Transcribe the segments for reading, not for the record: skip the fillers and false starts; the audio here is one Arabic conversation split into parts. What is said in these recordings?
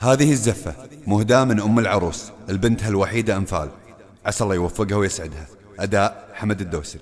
هذه الزفة مهداة من أم العروس البنتها الوحيدة أنفال، عسى الله يوفقها ويسعدها. أداء حمد الدوسري.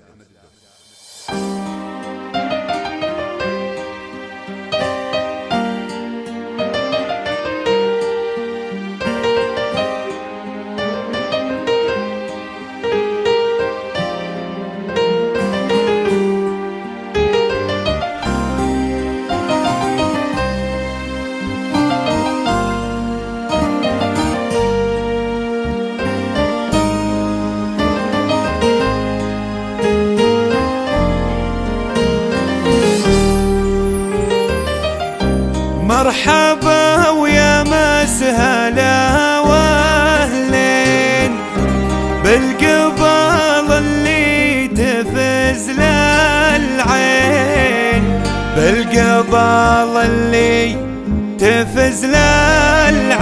مرحبا ويا مسهلا واهلين بالقبال اللي تفز للعين، بالقبال اللي تفز للعين.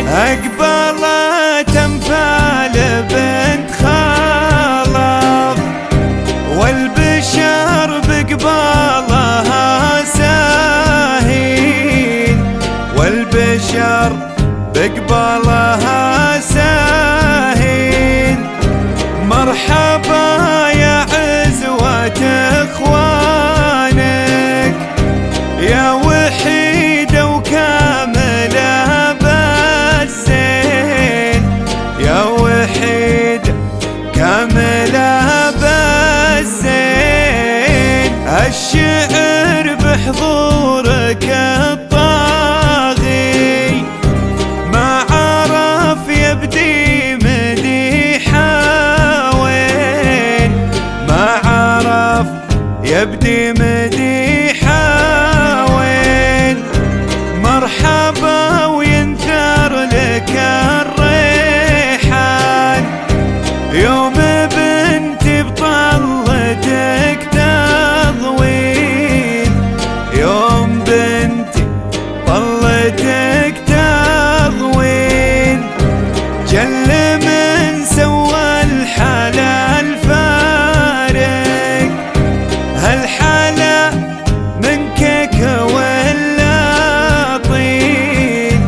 أقبلت أنفال بنت خالف والبشر بقبالها ساهين، والبشر بقبالها ساهين. مرحبا يا عزوة اخوانك يا وحيدة وكاملة بالزين، يا وحيدة كاملة بالزين. الشعر بحضورك الطاغي ما عرف يبدي مديحه وين، ما عرف يبدي مديحه وين. مرحبا وينثر لك الريحان يوم بنتي بطلتك تضوين، يوم بنتي طلتك تضوين. جل من سوى الحلال فارق، هالحلا من كيك ولا طين،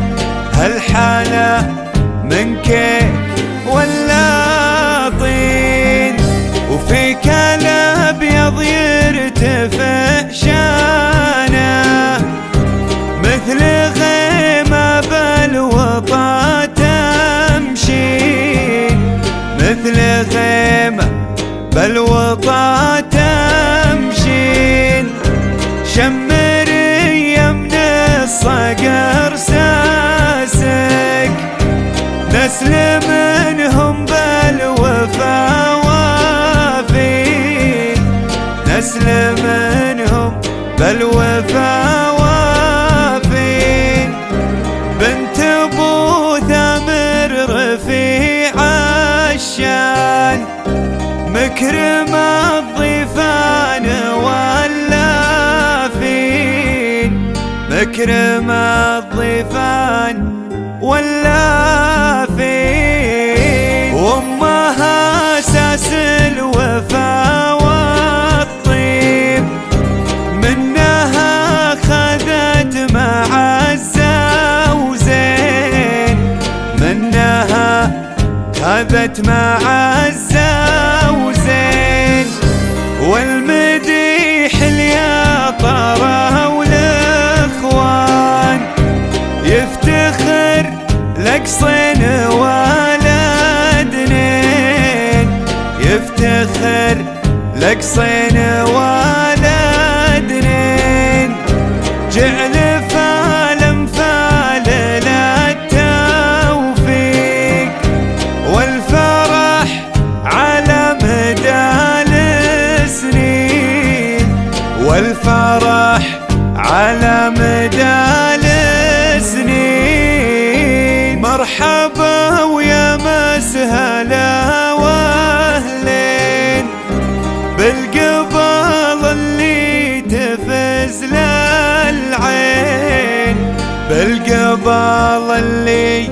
هالحلا من كيك ولا طين. وفي الابيض يرتفع شانه مثل غيمه بالوطا تمشين، مثل غيمه بالوطا تمشين. شمرية من الصقر ساسك نسل منهم بالوفا وافين، نسل منهم بالوفا وافين. بنت ابو ثامر رفيع الشان مكرمة الضيفان واللافين، مكرمة الضيفان واللافين. وامها اساس الوفا والطيب منها خذت مع الزوجين، منها خذت مع الزوجين. والمديح اليا طرى والاخوان يفتخر لقصين ولدنين، يفتخر لقصين ولدنين. جعل فالانفال للتوفيق والفرح على مدى السنين، والفرح على مدى السنين. مرحبا ويا مسهلا واهلين بالقبال اللي تفز للعين، بالقبال اللي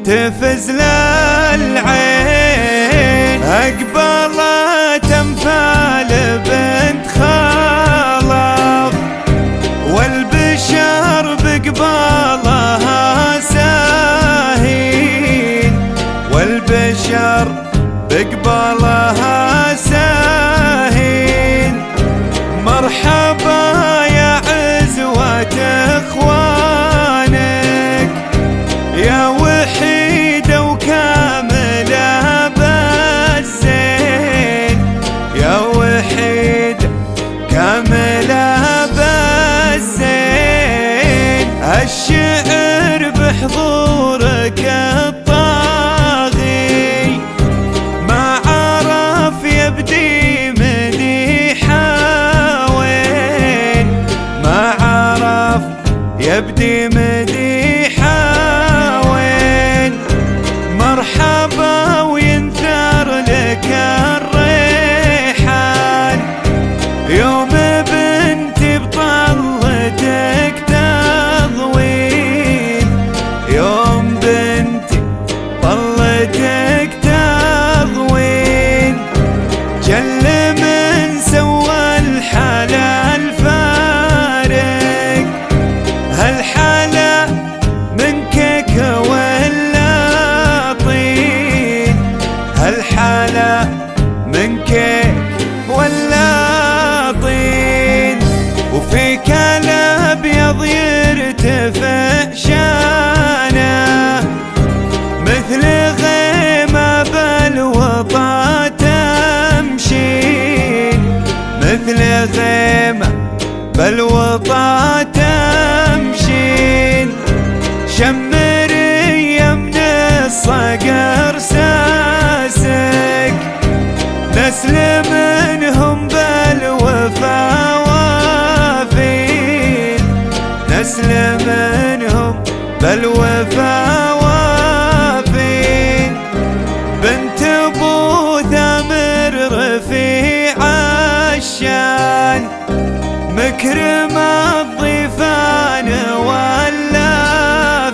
تفز للعين. أقبلت أنفال بنت خالف والبشر بقبالها شانه مثل غيمة بالوطا تمشين مثل غيمة بالوطا تمشين شمرية من الصقر ساسك نسل منهم بالوفا وافين نسل منهم بالوفا وافين بنت ابو ثامر رفيع الشان مكرم الضيفان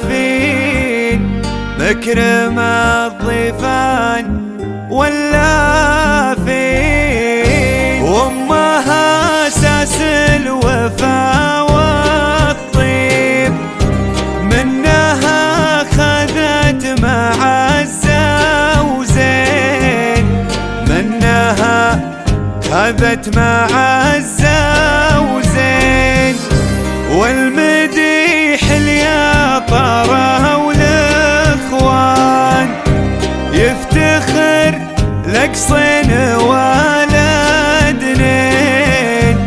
واللافين مكرم الضيفان واللافين وامها اساس الوفا والطيب منها خذت مع الزوجين منها خذت مع الزوجين والمديح اليا طره والاخوان يفتخر لقصين ولدنين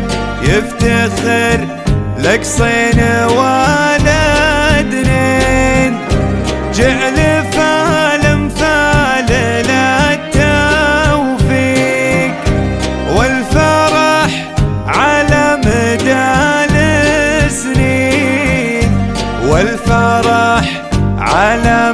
يفتخر لقصين ولدنين جعل فالمثال للتوفيق والفرح على مدى السنين والفرح على